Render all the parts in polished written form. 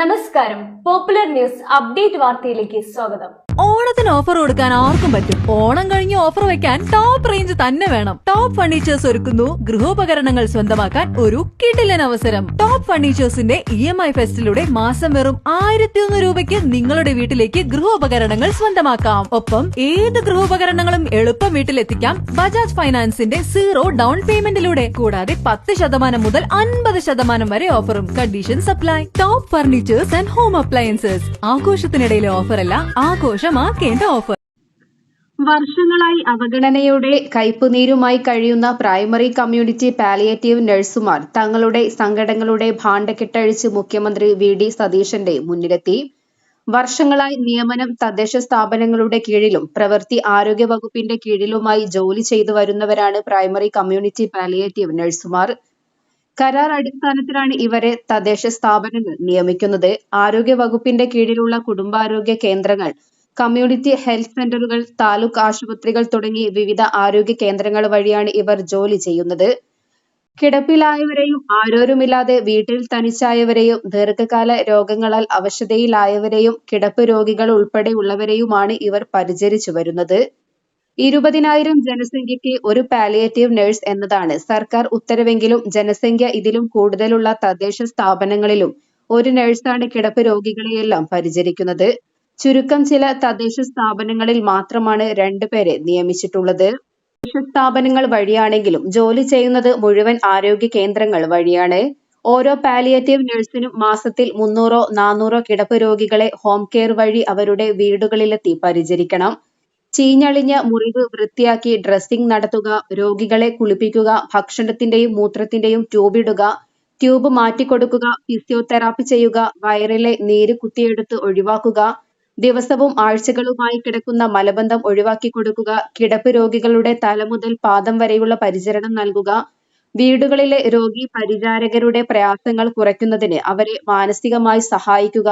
നമസ്കാരം. Popular news update വാർത്തയിലേക്ക് സ്വാഗതം. ഓണത്തിന് ഓഫർ കൊടുക്കാൻ ആർക്കും പറ്റും. ഓണം കഴിഞ്ഞ് ഓഫർ വെക്കാൻ ടോപ്പ് റേഞ്ച് തന്നെ വേണം. ടോപ്പ് ഫർണിച്ചേഴ്സ് ഒരുക്കുന്നു ഗൃഹോപകരണങ്ങൾ സ്വന്തമാക്കാൻ ഒരു കിടിലൻ അവസരം. ടോപ്പ് ഫർണിച്ചേഴ്സിന്റെ EMI ഫെസ്റ്റിലൂടെ മാസം വെറും 1100 രൂപയ്ക്ക് നിങ്ങളുടെ വീട്ടിലേക്ക് ഗൃഹോപകരണങ്ങൾ സ്വന്തമാക്കാം. ഒപ്പം ഏത് ഗൃഹോപകരണങ്ങളും എളുപ്പം വീട്ടിലെത്തിക്കാം ബജാജ് ഫൈനാൻസിന്റെ 0 ഡൗൺ പേയ്മെന്റിലൂടെ. കൂടാതെ 10% മുതൽ 50% വരെ ഓഫറും. Condition supply. Top furnitures and home appliances. ആഘോഷത്തിനിടയിലെ ഓഫറല്ല, ആഘോഷമാക്കേണ്ട ഓഫർ. വർഷങ്ങളായി അവഗണനയുടെ കയ്പുനീരുമായി കഴിയുന്ന പ്രൈമറി കമ്മ്യൂണിറ്റി പാലിയേറ്റീവ് നഴ്സുമാർ തങ്ങളുടെ സങ്കടങ്ങളുടെ ഭാണ്ഡക്കെട്ടഴിച്ച് മുഖ്യമന്ത്രി VD സതീശന്റെ മുന്നിലെത്തി. വർഷങ്ങളായി നിയമനം തദ്ദേശ സ്ഥാപനങ്ങളുടെ കീഴിലും പ്രവൃത്തി ആരോഗ്യ വകുപ്പിന്റെ കീഴിലുമായി ജോലി ചെയ്തു വരുന്നവരാണ് പ്രൈമറി കമ്മ്യൂണിറ്റി പാലിയേറ്റീവ് നഴ്സുമാർ. കരാർ അടിസ്ഥാനത്തിലാണ് ഇവരെ തദ്ദേശ സ്ഥാപനങ്ങൾ നിയമിക്കുന്നത്. ആരോഗ്യ വകുപ്പിന്റെ കീഴിലുള്ള കുടുംബാരോഗ്യ കേന്ദ്രങ്ങൾ, കമ്മ്യൂണിറ്റി ഹെൽത്ത് സെന്ററുകൾ, താലൂക്ക് ആശുപത്രികൾ തുടങ്ങി വിവിധ ആരോഗ്യ കേന്ദ്രങ്ങൾ വഴിയാണ് ഇവർ ജോലി ചെയ്യുന്നത്. കിടപ്പിലായവരെയും ആരോരുമില്ലാതെ വീട്ടിൽ തനിച്ചായവരെയും ദീർഘകാല രോഗങ്ങളാൽ അവശതയിലായവരെയും കിടപ്പ് രോഗികൾ ഉൾപ്പെടെയുള്ളവരെയുമാണ് ഇവർ പരിചരിച്ചു വരുന്നത്. 20,000 ജനസംഖ്യയ്ക്ക് ഒരു പാലിയേറ്റീവ് നഴ്സ് എന്നതാണ് സർക്കാർ ഉത്തരവെങ്കിലും ജനസംഖ്യ ഇതിലും കൂടുതലുള്ള തദ്ദേശ സ്ഥാപനങ്ങളിലും ഒരു നഴ്സാണ് കിടപ്പ് രോഗികളെയെല്ലാം പരിചരിക്കുന്നത്. ചുരുക്കം ചില തദ്ദേശ സ്ഥാപനങ്ങളിൽ മാത്രമാണ് 2 പേരെ നിയമിച്ചിട്ടുള്ളത്. തദ്ദേശ സ്ഥാപനങ്ങൾ വഴിയാണെങ്കിലും ജോലി ചെയ്യുന്നത് മുഴുവൻ ആരോഗ്യ കേന്ദ്രങ്ങൾ വഴിയാണ്. ഓരോ പാലിയേറ്റീവ് നഴ്സിനും മാസത്തിൽ 300-400 കിടപ്പ് രോഗികളെ ഹോം കെയർ വഴി അവരുടെ വീടുകളിലെത്തി പരിചരിക്കണം. ചീഞ്ഞളിഞ്ഞ മുറിവ് വൃത്തിയാക്കി ഡ്രസ്സിംഗ് നടത്തുക, രോഗികളെ കുളിപ്പിക്കുക, ഭക്ഷണത്തിന്റെയും മൂത്രത്തിന്റെയും ട്യൂബിടുക, ട്യൂബ് മാറ്റിക്കൊടുക്കുക, ഫിസിയോതെറാപ്പി ചെയ്യുക, വയറിലെ നീര് കുത്തിയെടുത്ത് ഒഴിവാക്കുക, ദിവസവും ആഴ്ചകളുമായി കിടക്കുന്ന മലബന്ധം ഒഴിവാക്കി കൊടുക്കുക, കിടപ്പ് രോഗികളുടെ തല മുതൽ പാദം വരെയുള്ള പരിചരണം നൽകുക, വീടുകളിലെ രോഗി പരിചാരകരുടെ പ്രയാസങ്ങൾ കുറയ്ക്കുന്നതിന് അവരെ മാനസികമായി സഹായിക്കുക,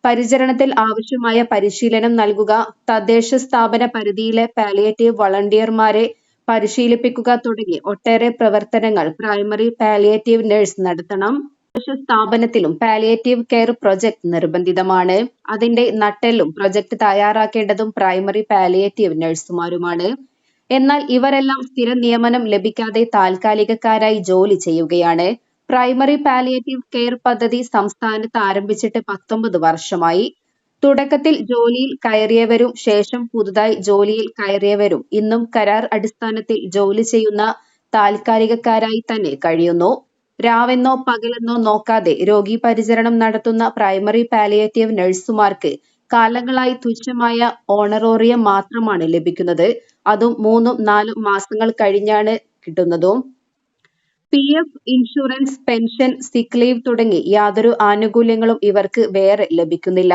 പരിചരണത്തിൽ ആവശ്യമായ പരിശീലനം നൽകുക, തദ്ദേശ സ്ഥാപന പരിധിയിലെ പാലിയേറ്റീവ് വളണ്ടിയർമാരെ പരിശീലിപ്പിക്കുക തുടങ്ങി ഒട്ടേറെ പ്രവർത്തനങ്ങൾ പ്രൈമറി പാലിയേറ്റീവ് നഴ്സ് നടത്തണം. തദ്ദേശ സ്ഥാപനത്തിലും പാലിയേറ്റീവ് കെയർ പ്രൊജക്ട് നിർബന്ധിതമാണ്. അതിന്റെ നട്ടെല്ലും പ്രൊജക്ട് തയ്യാറാക്കേണ്ടതും പ്രൈമറി പാലിയേറ്റീവ് നഴ്സുമാരുമാണ്. എന്നാൽ ഇവരെല്ലാം സ്ഥിര നിയമനം ലഭിക്കാതെ താൽക്കാലികക്കാരായി ജോലി ചെയ്യുകയാണ്. പ്രൈമറി പാലിയേറ്റീവ് കെയർ പദ്ധതി സംസ്ഥാനത്ത് ആരംഭിച്ചിട്ട് 19 വർഷമായി. തുടക്കത്തിൽ ജോലിയിൽ കയറിയവരും ശേഷം പുതുതായി ജോലിയിൽ കയറിയവരും ഇന്നും കരാർ അടിസ്ഥാനത്തിൽ ജോലി ചെയ്യുന്ന താൽക്കാലികക്കാരായി തന്നെ കഴിയുന്നു. രാവെന്നോ പകലെന്നോ നോക്കാതെ രോഗി പരിചരണം നടത്തുന്ന പ്രൈമറി പാലിയേറ്റീവ് നഴ്സുമാർക്ക് കാലങ്ങളായി തുച്ഛമായ ഓണറോറിയം മാത്രമാണ് ലഭിക്കുന്നത്. അതും 3-4 മാസങ്ങൾ കഴിഞ്ഞാണ് കിട്ടുന്നതും. PF, ഇൻഷുറൻസ്, പെൻഷൻ, സിക്ക് ലീവ് തുടങ്ങി യാതൊരു ആനുകൂല്യങ്ങളും ഇവർക്ക് വേറെ ലഭിക്കുന്നില്ല.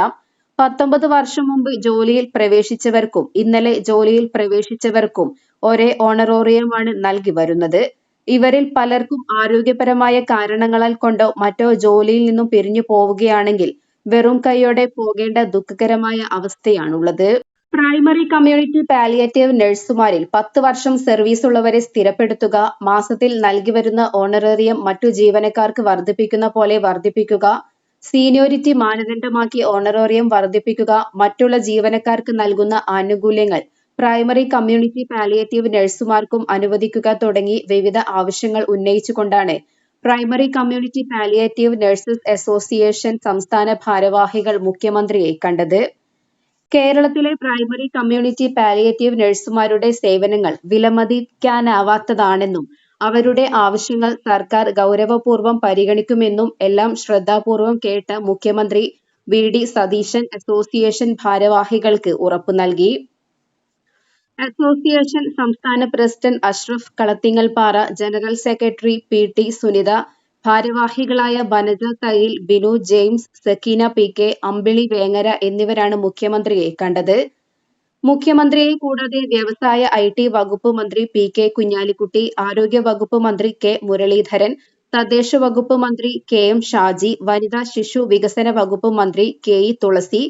19 വർഷം മുമ്പ് ജോലിയിൽ പ്രവേശിച്ചവർക്കും ഇന്നലെ ജോലിയിൽ പ്രവേശിച്ചവർക്കും ഒരേ ഓണറോറിയമാണ് നൽകി വരുന്നത്. ഇവരിൽ പലർക്കും ആരോഗ്യപരമായ കാരണങ്ങളാൽ കൊണ്ടോ മറ്റോ ജോലിയിൽ നിന്നും പിരിഞ്ഞു പോവുകയാണെങ്കിൽ വെറും കൈയോടെ പോകേണ്ട ദുഃഖകരമായ അവസ്ഥയാണുള്ളത്. പ്രൈമറി കമ്മ്യൂണിറ്റി പാലിയേറ്റീവ് നഴ്സുമാരിൽ 10 വർഷം സർവീസ് ഉള്ളവരെ സ്ഥിരപ്പെടുത്തുക, മാസത്തിൽ നൽകി വരുന്ന ഓണറേറിയം മറ്റു ജീവനക്കാർക്ക് വർദ്ധിപ്പിക്കുന്ന പോലെ വർദ്ധിപ്പിക്കുക, സീനിയോരിറ്റി മാനദണ്ഡമാക്കി ഓണറേറിയം വർദ്ധിപ്പിക്കുക, മറ്റുള്ള ജീവനക്കാർക്ക് നൽകുന്ന ആനുകൂല്യങ്ങൾ പ്രൈമറി കമ്മ്യൂണിറ്റി പാലിയേറ്റീവ് നഴ്സുമാർക്കും അനുവദിക്കുക തുടങ്ങി വിവിധ ആവശ്യങ്ങൾ ഉന്നയിച്ചുകൊണ്ടാണ് primary community palliative nurses association സംസ്ഥാന ഭാരവാഹികൾ മുഖ്യമന്ത്രിയെ കണ്ടത്. കേരളത്തിലെ പ്രൈമറി കമ്മ്യൂണിറ്റി പാലിയേറ്റീവ് നഴ്സുമാരുടെ സേവനങ്ങൾ വിലമതിക്കാനാവാത്തതാണെന്നും അവരുടെ ആവശ്യങ്ങൾ സർക്കാർ ഗൗരവപൂർവ്വം പരിഗണിക്കുമെന്നും എല്ലാം ശ്രദ്ധാപൂർവം കേട്ട മുഖ്യമന്ത്രി VD സതീശൻ അസോസിയേഷൻ ഭാരവാഹികൾക്ക് ഉറപ്പു നൽകി. അസോസിയേഷൻ സംസ്ഥാന president Ashraf Kalathingalpara, general secretary PT Sunitha, ഭാരവാഹികളായ വനജ തയ്യിൽ, ബിനു ജെയിംസ്, സക്കീന PK, അമ്പിളി വേങ്ങര എന്നിവരാണ് മുഖ്യമന്ത്രിയെ കണ്ടത്. മുഖ്യമന്ത്രിയെ കൂടാതെ വ്യവസായ IT വകുപ്പ് മന്ത്രി PK കുഞ്ഞാലിക്കുട്ടി, ആരോഗ്യ വകുപ്പ് മന്ത്രി K മുരളീധരൻ, തദ്ദേശ വകുപ്പ് മന്ത്രി KM ഷാജി, വനിതാ ശിശു വികസന വകുപ്പ് മന്ത്രി KE തുളസി,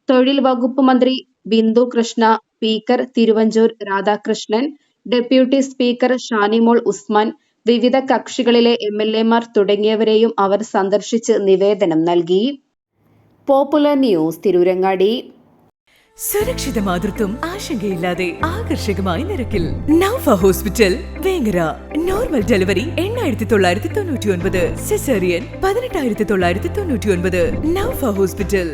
തൊഴിൽ വകുപ്പ് മന്ത്രി Bindu Krishna, speaker Thiruvanchoor Radhakrishnan, deputy speaker Shanimol Usman, വിവിധ കക്ഷികളിലെ MLA മാർ തുടങ്ങിയവരെയും അവർ സന്ദർശിച്ച് നിവേദനം നൽകി. Popular news Tirurangadi. സുരക്ഷിത മാതൃത്വം ആശങ്കയില്ലാതെ ആകർഷകമായ നിരക്കിൽ Naufa hospital Vengara. Normal delivery 8999, caesarean 18999. Naufa hospital.